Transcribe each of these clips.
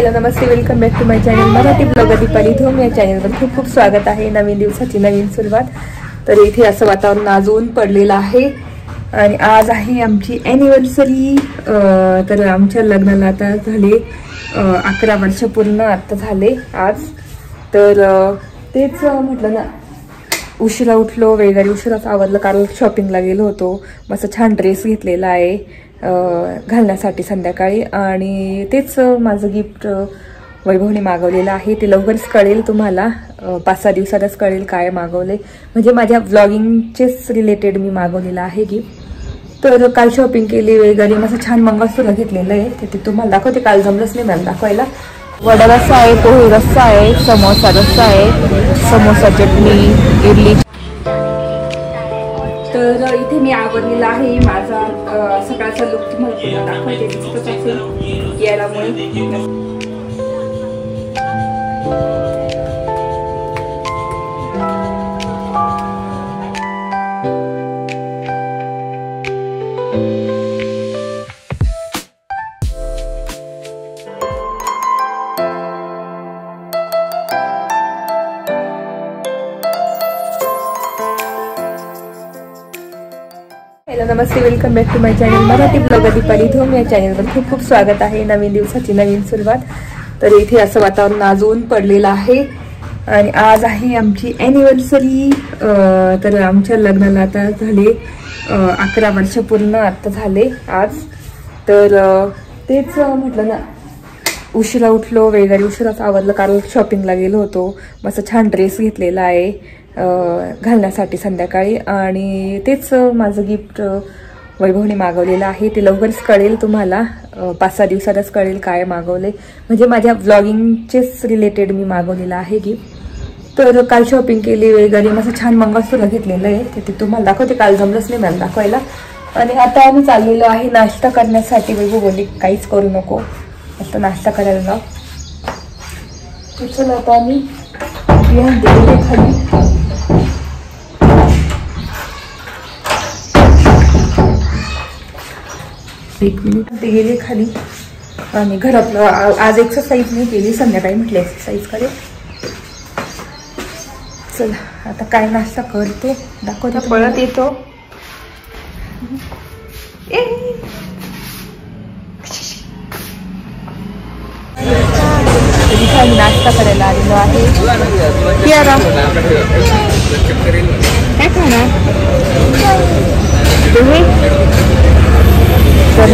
Hello नमस्ते, welcome back to my channel Marathi blogger Deepali Dhom. या चॅनलवर खूप खूप स्वागत आहे। नवीन दिवसाची नवीन सुरुवात। तर इथे असं वातावरण आज ऊन पडलेलं आहे आणि आज आहे आमची ॲनिव्हर्सरी। तर आमच्या लग्नाला आता झाले 11 वर्ष पूर्ण आता झाले आज। तर तेच म्हटलं ना, उशिरा उठलो वगैरे, उशिराच आवरलं कारण शॉपिंगला गेलो होतो। मस्त छान ड्रेस घेतलेला आहे घालण्यासाठी संध्याकाळी, आणि तेच माझं गिफ्ट वैभवने मागवलेलं आहे। ते लवकरच कळेल तुम्हाला, 5-6 दिवसातच कळेल काय मागवले, म्हणजे माझ्या व्लॉगिंगचेच रिलेटेड मी मागवलेलं आहे गिफ्ट। तर काल शॉपिंग केली वगैरे, मस्त छान मंगळसूत्र घेतलेलं आहे, ते तुम्हाला दाखवते। काल जमलंच नाही मला दाखवायला। वडा रस्सा आहे, पोहे रस्सा आहे, समोसा रस्सा आहे, समोसा चटणी, इडली। तर इथे मी आवरलेला आहे माझा सकाळचा लुक, तुम्हाला पुन्हा दाखवते दिसतच असेल यालामुळे। हॅलो नमस्ते, welcome back to my channel Marathi blogger Deepali Dhom. या चॅनलवर खूप खूप स्वागत आहे। नवीन दिवसाची नवीन सुरुवात। तर इथे असं वातावरण आज ऊन पडलेलं आहे आणि आज आहे आमची ॲनिव्हर्सरी। तर आमच्या लग्नाला आता झाले 11 वर्ष पूर्ण आता झाले आज। तर तेच म्हटलं ना, उशिरा उठलो वगैरे, उशिराच आवरलं कारण शॉपिंगला गेलो होतो। मस्त छान ड्रेस घेतलेला आहे घालण्यासाठी संध्याकाळी, आणि तेच माझं गिफ्ट वैभवने मागवलेलं आहे। ते लवकरच कळेल तुम्हाला, 5-6 दिवसातच कळेल काय मागवले, म्हणजे माझ्या व्लॉगिंगचेच रिलेटेड मी मागवलेलं आहे गिफ्ट। तर काल शॉपिंग केली वगैरे, मस्त छान मंगळसूत्र घेतलेलं आहे, ते तुम्हाला दाखवते। काल जमलंच नाही मला दाखवायला। आणि आता आम्ही चाललेलो आहे नाश्ता करण्यासाठी। वैभव बोलली काहीच करू नको, फक्त नाश्ता करायला जाऊ। चला आता आम्ही खाली एक मिनिट ते गेले खाली, आणि घरातलं आज एक्सरसाइज नाही केली, संध्याकाळी म्हटलं एक्सरसाइज करे। चला आता काय नाश्ता करते दाखवते, पळत येतो। नाश्ता करायला आलेलो आहे। काय खाणार तुम्ही? तर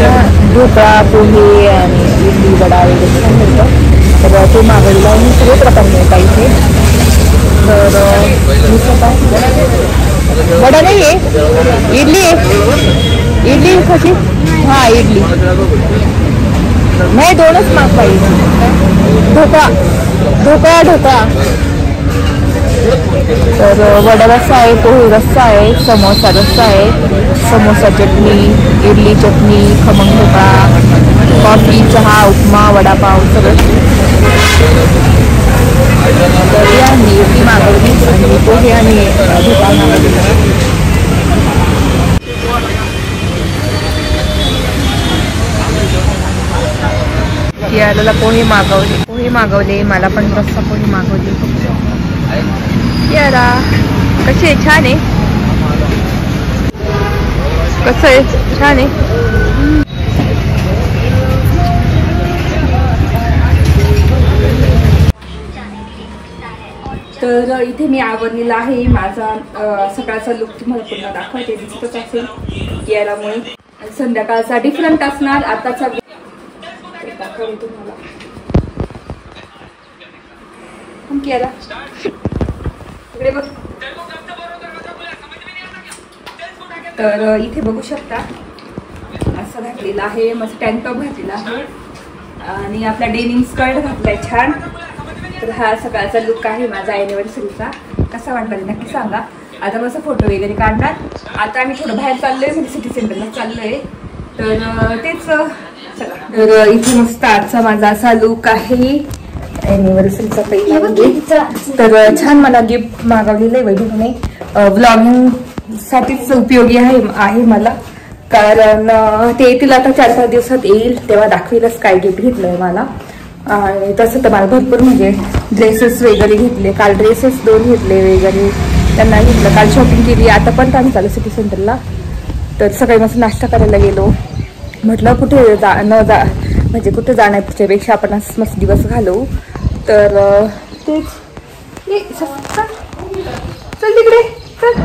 ढोकळा, पोहे आणि इडली, वडा वगैरे छान मिळतं, तर ते मागवलेलं आहे। मी सगळे प्रकार मिळतात इथे। तर मी स्वतः वडा नाही आहे, इडली आहे। इडली कशी? हां इडली नाही, 2च माग पाहिजे। ढोकळा ढोकळा ढोकळा। तर वडा रस्सा आहे, पोहे रस्सा आहे, समोसा रस्सा आहे, समोसा चटणी, इडली चटणी, खमंग ढोकळा, कॉफी, चहा, उपमा, वडापाव सगळं। तर या मी इडली मागवली आणि पोहे आणि ढोकळा मागवली। याला पोहे मागवले, मला पण रस्सा पोहे मागवले। याला कशी आहे? छान आहे। कसं आहे? छान आहे। तर इथे मी आवरलेला आहे माझा सकाळचा लुक, तुम्हाला पुन्हा दाखवते दिसतच असेल यालामुळे। संध्याकाळचा डिफरंट असणार, आताचा दाखवते तुम्हाला। तर इथे बघू शकता असं घातलेलं आहे, मस्त टँक टॉप घातलेला आहे आणि आपला डेनिम स्कर्ट घातलाय छान। तर हा सकाळचा लुक आहे माझा ॲनिव्हर्सरीचा। कसा वाटला नक्की सांगा। आता मस्त फोटो वगैरे काढणार। आता आम्ही थोडं बाहेर चाललोय, म्हणजे सिटी सेंटरला चाललोय। तर तेच चला। तर इथे मस्त आजचा माझा असा लुक आहे ॲनिव्हर्सरीचा पहिला गिफ्ट। तर छान मला गिफ्ट मागवलेलं आहे वैभवने, व्लॉगिंग साठीच उपयोगी आहे मला, कारण ते येतील आता 4-5 दिवसात येईल, तेव्हा दाखवेलच काय गिफ्ट घेतलंय मला। आणि तसं तर मला भरपूर म्हणजे ड्रेसेस वगैरे घेतले. काल ड्रेसेस 2 घेतले वगैरे त्यांना घेतलं. काल शॉपिंग केली. आता पण आम्ही चालू सिटी सेंटरला. तर सकाळी मस्त नाश्ता करायला गेलो. म्हटलं कुठे म्हणजे कुठे जाण्यापेक्षा आपण मस्त दिवस घालवू. तर तेच चल तिकडे चल.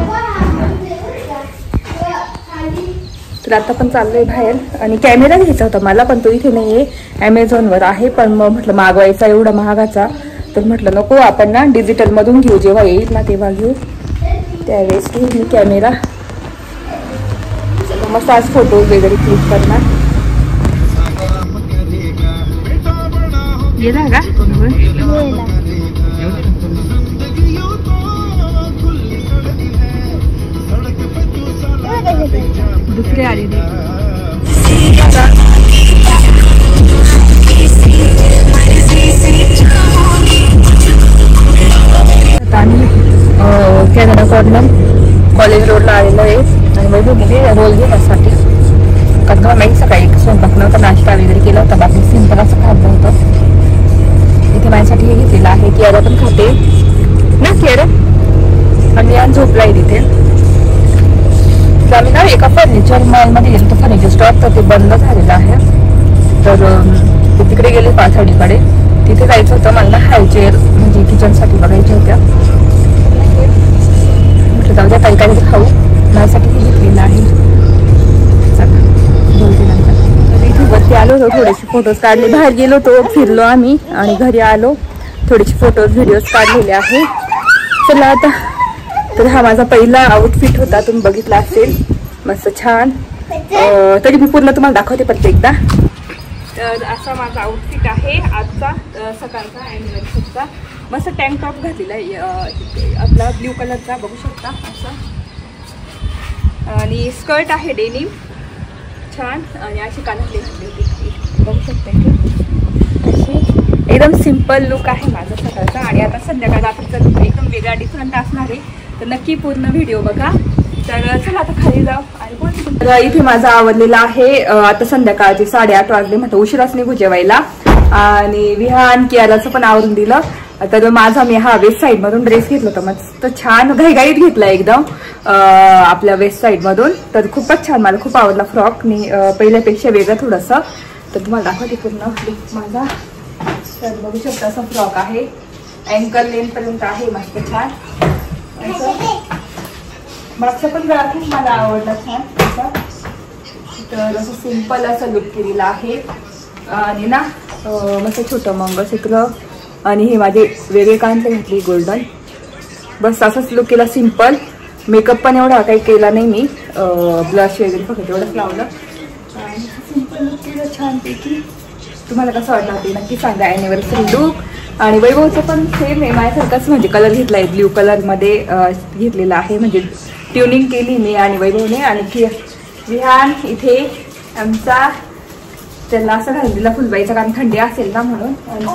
तर आता पण चाललोय बाहेर. आणि कॅमेरा घ्यायचा होता मला, पण तो इथे नाही आहे, ॲमेझॉनवर आहे. पण मग म्हटलं मागवायचा एवढा महागाचा, तर म्हटलं नको, आपण ना डिजिटलमधून घेऊ, जेव्हा येईल ना तेव्हा घेऊ. त्यावेळेस घेऊ मी कॅमेरा. मस्त आज फोटो वगैरे क्लिक करणार. गेला का दुसरे आले कॅनडा कॉर्नर कॉलेज रोडला आलेलो आहे. आणि वैभव रोल घेण्यासाठी, कारण का माहीत सकाळी स्वयंपाक नव्हता, नाश्ता वगैरे केला होता, बाकी सिंपल असं खाल्लं होतं. इथे माझ्यासाठी हे घेतलेलं आहे. कियारा पण खाते ना, कियारा. आणि आज झोपला आहे तिथे. तर आम्ही ना एका फर्निचर मॉलमध्ये गेलो, तर फर्निचर स्टॉर तर ते बंद झालेलं आहे. तर तिकडे गेले पाथर्डीकडे. तिथे जायचं होतं मला, हाय चेअर म्हणजे किचनसाठी बघायच्या होत्या. म्हटलं जाऊ द्या, काही काही खाऊ. माझ्यासाठी हे घेतलेलं आहे. बोलते नंतर. तर इथे वरती आलो होतो, थोडेसे फोटोज काढले. बाहेर गेलो होतो, फिरलो आम्ही आणि घरी आलो. थोडेसे फोटोज व्हिडिओज काढलेले आहे. चला आता. तर हा माझा पहिला आउटफिट होता, तुम्ही बघितला असेल, मस्त छान. तरी मी पूर्ण तुम्हाला दाखवते परत एकदा. तर असा माझा आउटफिट आहे आजचा सकाळचा ॲनिव्हर्सरीचा. मस्त टँक टॉप घातलेला आहे आपला ब्ल्यू कलरचा, बघू शकता असा. आणि स्कर्ट आहे डेनिम छान. आणि अशी कानातली घातली होती, बघू शकता इथे. अशी एकदम सिम्पल लुक आहे माझा सकाळचा. आणि आता संध्याकाळ रात्रीचा लुक एकदम वेगळा डिफरंट असणार आहे. तर नक्की पूर्ण व्हिडिओ बघा. तर चला आता खाली जाऊ. आणि इथे माझा आवडलेला आहे. आता संध्याकाळचे 8:30 वाजले, म्हटलं उशिराच निघू जेवायला. आणि विहान कियाराचं पण आवरून दिलं. तर माझा मी हा वेस्ट साईड मधून ड्रेस घेतला होता, मस्त छान घाईघाईत घेतला एकदम आपल्या वेस्ट साईड मधून. तर खूपच छान, मला खूप आवडला फ्रॉक. मी पहिल्यापेक्षा वेगळं थोडंसं. तर तुम्हाला दाखवते पूर्ण लुक माझा. तर बघू शकता असा फ्रॉक आहे, अँकल लेंथ पर्यंत आहे, मस्त छान. मागचा पण गळा खूप मला आवडला छान असा. तर असं सिम्पल असं लुक केलेला आहे. आणि ना मस्त छोटं मंगळसूत्र. आणि हे माझे वेगळे कांते घातले गोल्डन. बस असंच लुक केला सिम्पल. मेकअप पण एवढा काही केला नाही मी, ब्लश वगैरे फक्त एवढंच लावलं. आणि सिम्पल लुक केलं छानपैकी. तुम्हाला कसं वाटलं ते नक्की सांगा ॲनिव्हर्सरी लुक. आणि वैभवचं पण सेम आहे माझ्यासारखंच, म्हणजे कलर घेतला आहे ब्ल्यू कलरमध्ये घेतलेला आहे. म्हणजे ट्युनिंग केली मी आणि वैभवने. आणि विहान इथे आमचा त्याला असं घालून दिला फुलबाईचा, कारण थंडी असेल ना म्हणून. आणि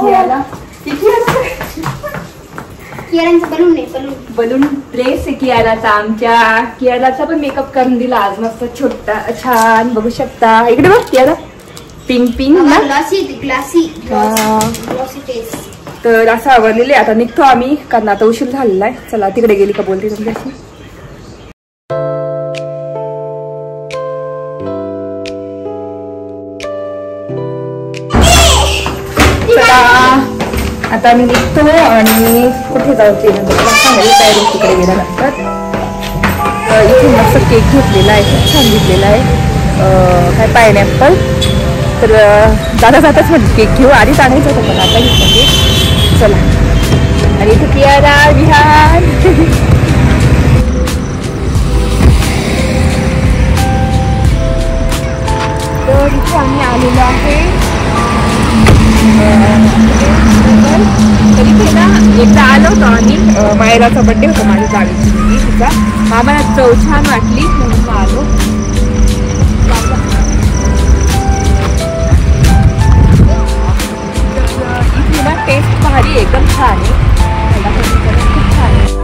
बलून ड्रेस आहे कियाराचा. आमच्या कियाराचा पण मेकअप करून दिला आज, मस्त छोटा छान, बघू शकता. इकडे बघ कियारा, पिंक पिंक ना, ग्लासी. तर असं आवडलेले. आता निघतो आम्ही, कारण आता उशीर झालेला आहे. चला तिकडे गेली का बोलते तुमच्याशी. आता मी निघतो आणि कुठे जायचे सांगायला तयारी तिकडे गेल्यानंतर. इथे मस्त केक घेतलेला आहे, खूप छान घेतलेला आहे. काय पायनॅपल. तर जाता जाताच म्हणजे केक घेऊ, आधीच आणायचं होतं पण आता घेतलं केक. चला. आणि इथे कियारा विहान. तर इथे आम्ही आलेलो आहे. तरी ते ना एकदा आलो होतो आम्ही, मायराचा बड्डे होता माझ्या जावेची मुलगी, तिचा. आम्हाला चव छान वाटली म्हणून आलो. इथे ना टेस्ट भारी एकदम छान आहे, खूप छान आहे.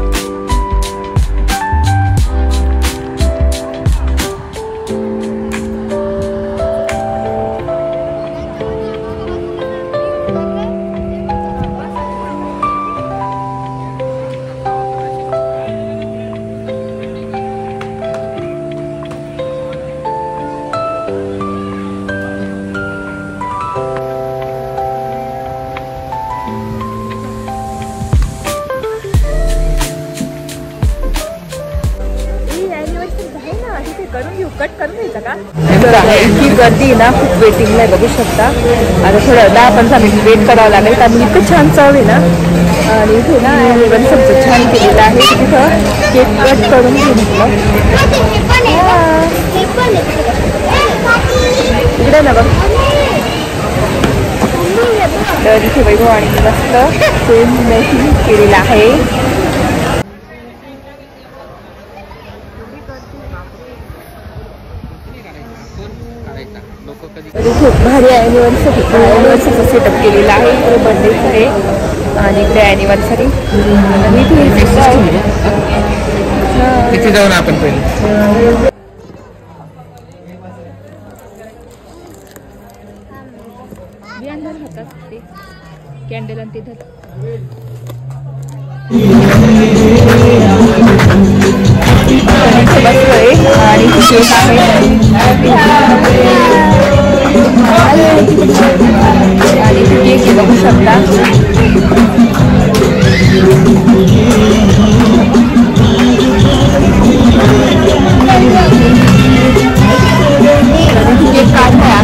तर इतकी गर्दी ना, खूप वेटिंगला आहे बघू शकता. आता थोडं 10-15 मिनिट वेट करावं लागेल कारण इतकं छान चव आहे ना. आणि इथे ना ॲनिव्हर्सरी सगळं छान केलेलं आहे. तिथं केक कट करून घेतलं इकडे ना बघ. तर इथे वैभव आणि मस्त सेम मेकिंग केलेलं आहे. खूप भारी ॲनिव्हर्सरीचं सेटअप केलेलं आहे. इकडे बर्थडे इकडे आणि इकडे ॲनिव्हर्सरी. तिथे जाऊन आपण पहिले कॅन्डल आणि ते बसलोय आणि केक आहे आणि केक बघू शकता. केक काढलाय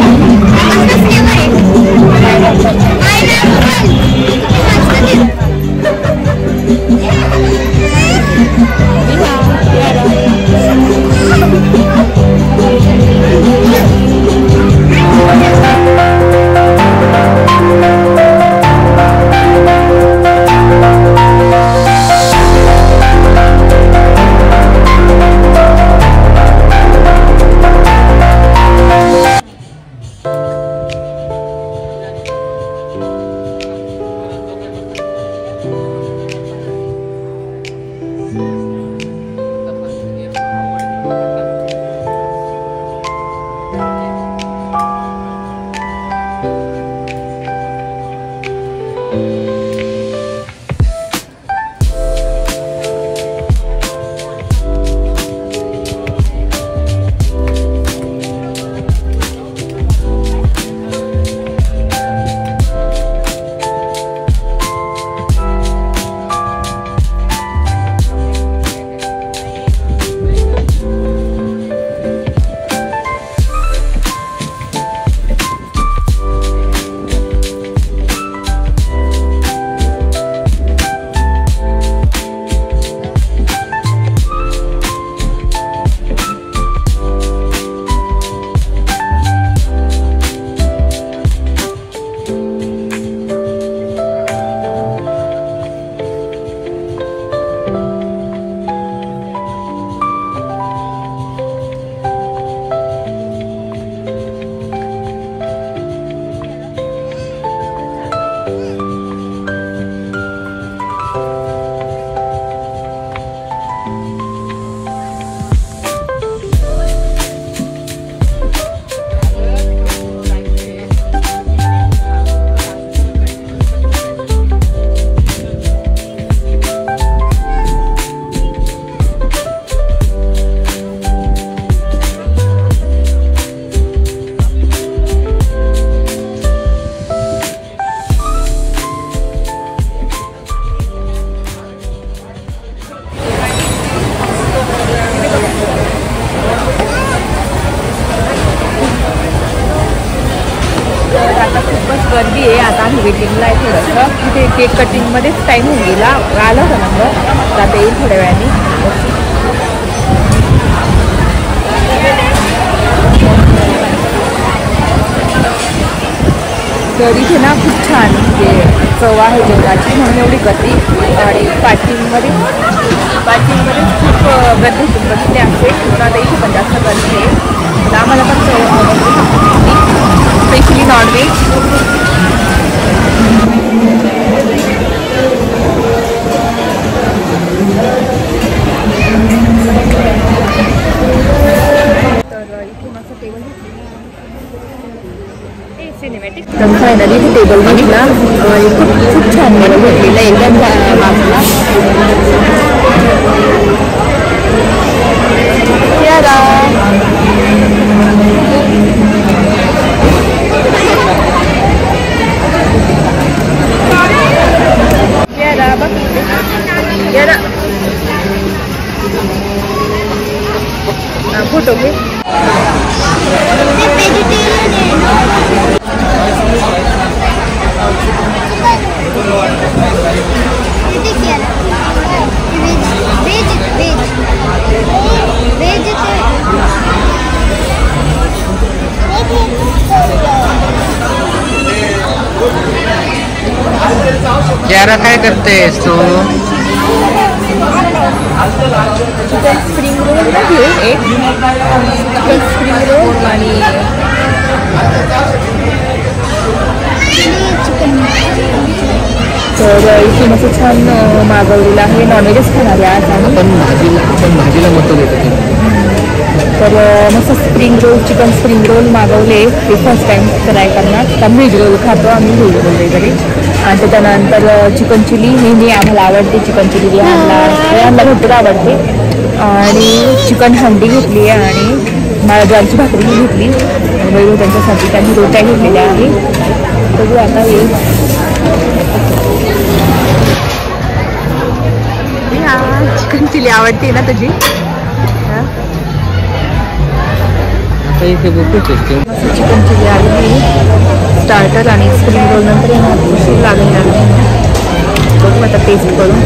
गर्दी आहे. आता आम्ही वेटिंगला आहे थोडंसं. तिथे केक कटिंगमध्येच टाईम होऊन गेला. आला होता नंबर, आता येईल थोड्या वेळाने. तर इथे ना खूप छान म्हणजे चव आहे जेवणाची, म्हणून एवढी गर्दी. आणि पार्किंगमध्ये खूप गर्दी बसले आहे. म्हणून आता इथे पण जास्त गर्दी आहे. तर आम्हाला पण चव आवडते, स्पेशली नॉनव्हेज. तर फायनली टेबल घेतला. खूप छान टेबल घेतलेला एकदम बाजूला. फोटो घे. यारा काय करतेस तू? चिकन स्प्रिंग रोल घेऊ एक चिकन स्प्रिंग रोल आणि तर इथून असं छान मागवलेलं आहे. नॉनव्हेजच खाणार आहे आज आम्ही. पण भाजीला मत देतो. तर मस्त spring roll chicken spring roll मागवले. ते फर्स्ट टाइम ट्राय करणार. तर व्हेज रोल खातो आम्ही व्हेज रोल वगैरे. आणि त्याच्यानंतर चिकन चिली नेहमी आम्हाला आवडते. चिकन चिली आम्हाला भरपूर आवडते. आणि चिकन हंडी घेतली आहे आणि ज्वारीची भाकरी घेतली. वैभव त्यांच्यासाठी त्यांनी रोट्या घेतलेल्या आहे. बघू आता येईल. चिकन चिली आवडते ना तुझी? चिकन चिली आली स्टार्टर आणि स्प्रिंग रोल नंतर उशीर लागेल. बघू आता टेस्ट करून.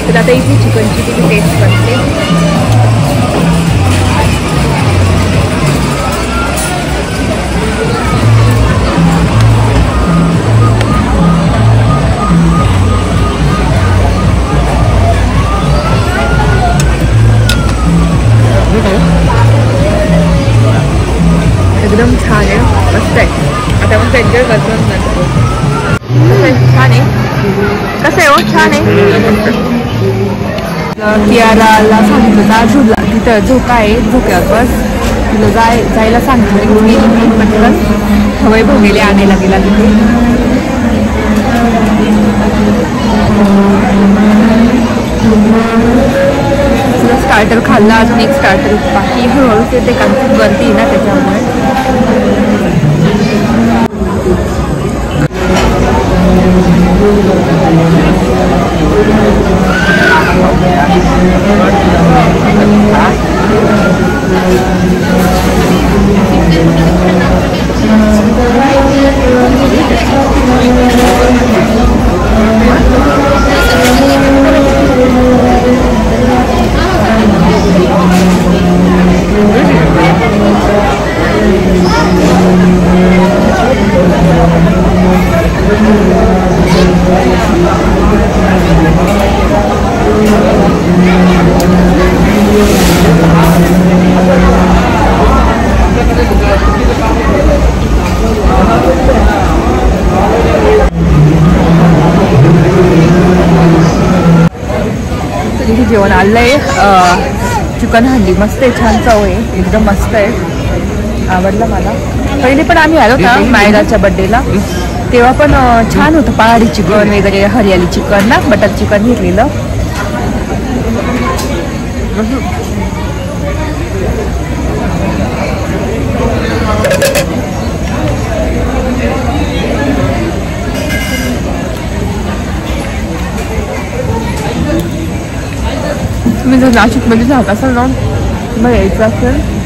तर आता इथे चिकनची किती टेस्ट करते. एकदम छान आहे. मस्त आहे. आता मग एन्जॉय करतो. छान आहे. कसं आहे हो? छान आहे. कियाराला सांगितलं का झुला तिथं झोका आहे. झोक्यावर बस तिला जायला सांगितलं. मी पटकन वैभव गेले आणायला गेला तिथे. स्टार्टर खाल्ला. अजून एक स्टार्टर बाकी. हळूहळू ते कन्फ्युज वरती ना त्याच्यामुळे. जेवण आलंय. चिकन हंडी मस्त आहे. छान चव आहे. एकदम मस्त आहे. आवडलं मला. पहिले पण आम्ही आलो होता मायराच्या बड्डेला. तेव्हा पण छान होतं. पहाडी चिकन वगैरे हरियाली चिकन ना बटर चिकन घेतलेलं. तुम्ही जर नाशिकमध्ये जात असाल ना मग यायचं असेल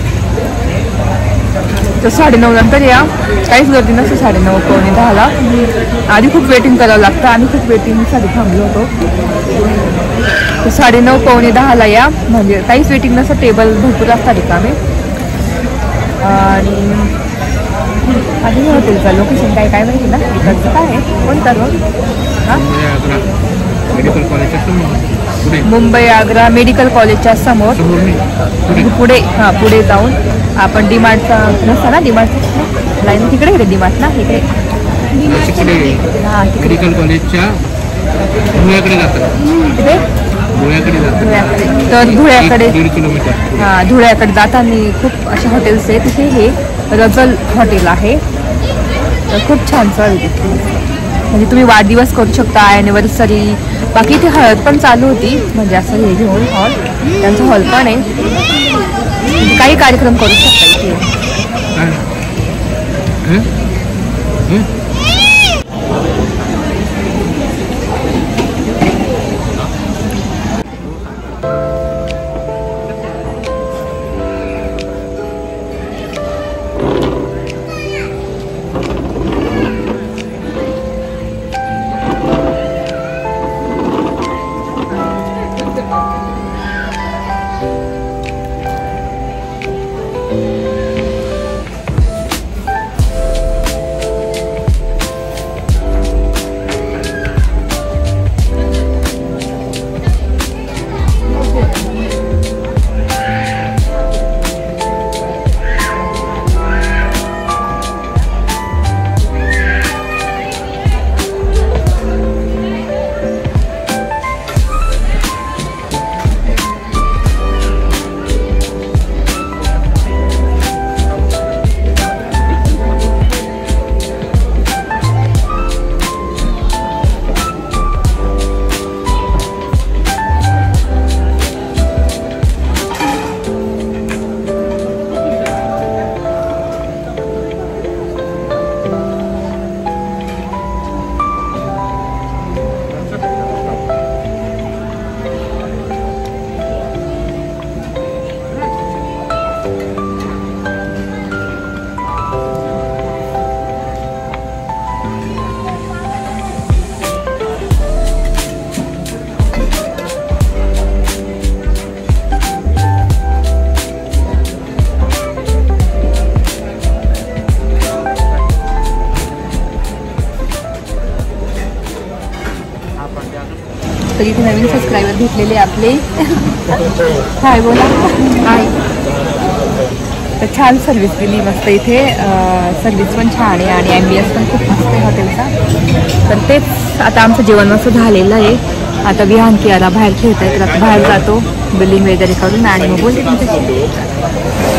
तर 9:30 नंतर या. काहीच गर्दी नसते. 9:30 पावणे 10ला. आधी खूप वेटिंग करावं लागतं. आम्ही खूप वेटिंगसाठी थांबलो होतो. तर 9:30 पावणे 10ला या. म्हणजे काहीच वेटिंग नसतं. टेबल भरपूर असतात रिकामे. आणि आधी हॉटेलचं लोकेशन काय माहिती ना इकडचं काय आहे कोणतं मग? हां मुंबई आग्रा मेडिकल कॉलेजच्या समोर पुढे. हां पुढे जाऊन आपण डीमार्टचा नसता ना. डीमार्ट लाईन तिकडे आहे. डीमार्ट ना इकडे. हां मेडिकल कॉलेजच्या धुळ्याकडे जातात. तिथे धुळ्याकडे जातात. धुळ्याकडे. तर धुळ्याकडे 1.5 किलोमीटर. हां, धुळ्याकडे जाताना खूप असे हॉटेल्स आहे. तिथे हे रजल हॉटेल आहे. तर खूप छान चव आहे तिथे. म्हणजे तुम्ही वाढदिवस करू शकता, ॲनिव्हर्सरी. बाकी इथे हळद पण चालू होती, म्हणजे असं हे घेऊन हॉल, त्यांचा हॉल पण आहे. म्हणजे काही कार्यक्रम करू शकता इथे. तर इथे नवीन सबस्क्रायबर भेटलेले आपले. हाय बोला. हाय. तर छान सर्विस दिली, मस्त इथे सर्विस पण छान आहे आणि ॲम्बियन्स पण खूप मस्त आहे हॉटेलचा. तर तेच आता आमचं जेवण मस्त झालेलं आहे. आता विहान कियाला बाहेर खेळता येतं, आता बाहेर जातो बिलिंग वगैरे करून आणि मग बोलते तुमच्याशी.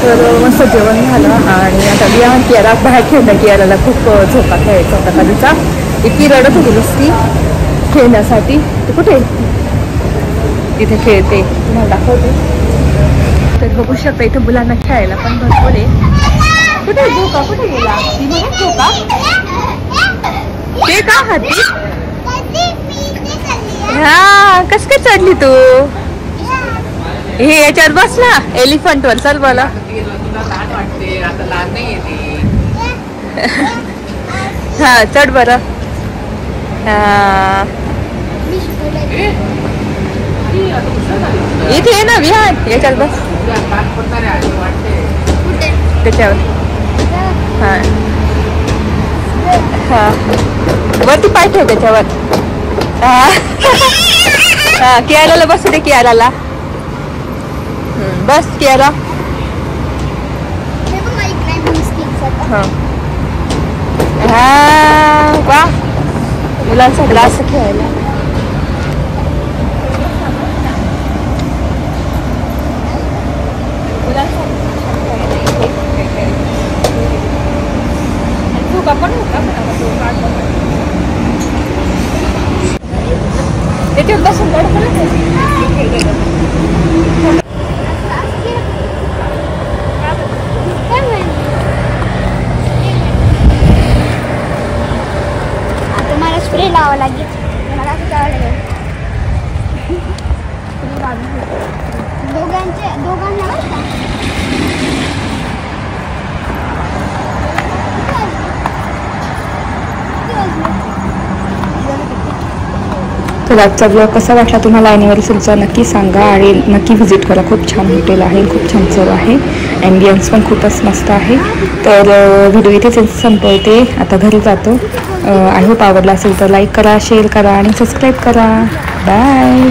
तर मस्त जेवण झालं आणि आता विहान कियाला बाहेर खेळता. कियाला खूप झोका खेळायचा होता कधीचा, इतकी रडत होती नुसती खेळण्यासाठी. ते कुठे तिथे खेळते, तुम्हाला दाखवते. तर बघू शकता इथे मुलांना खेळायला पण भरपूर आहे. कुठे झोका, कुठे गेला ती म्हणून झोका? ते का हाती? हा, कस काय चढली तू? हे याच्यावर बस ना, एलिफंट वर. चल बोला. हा चढ बरं. हा इथे आहे ना विहान, याच्यात बस त्याच्यावर. हा हा वरती पाय ठेव त्याच्यावर. हा कियाराला बसू दे. कियाराला बस. कियारा हा वा, मुलांसाठी असं खेळायला. त्याच्यावर बसून आता मला स्प्रे लावावा लागेल. मला दोघांना तर आजचा ब्लॉग कसा वाटला तुम्हाला ॲनिव्हर्सरीचा नक्की सांगा आणि नक्की व्हिजिट करा. खूप छान हॉटेल आहे, खूप छान चव आहे, ॲम्बियन्स पण खूपच मस्त आहे. तर व्हिडिओ इथेच संपवते, आता घरी जातो. आय होप आवडला असेल तर लाईक करा, शेअर करा आणि सबस्क्राईब करा. बाय.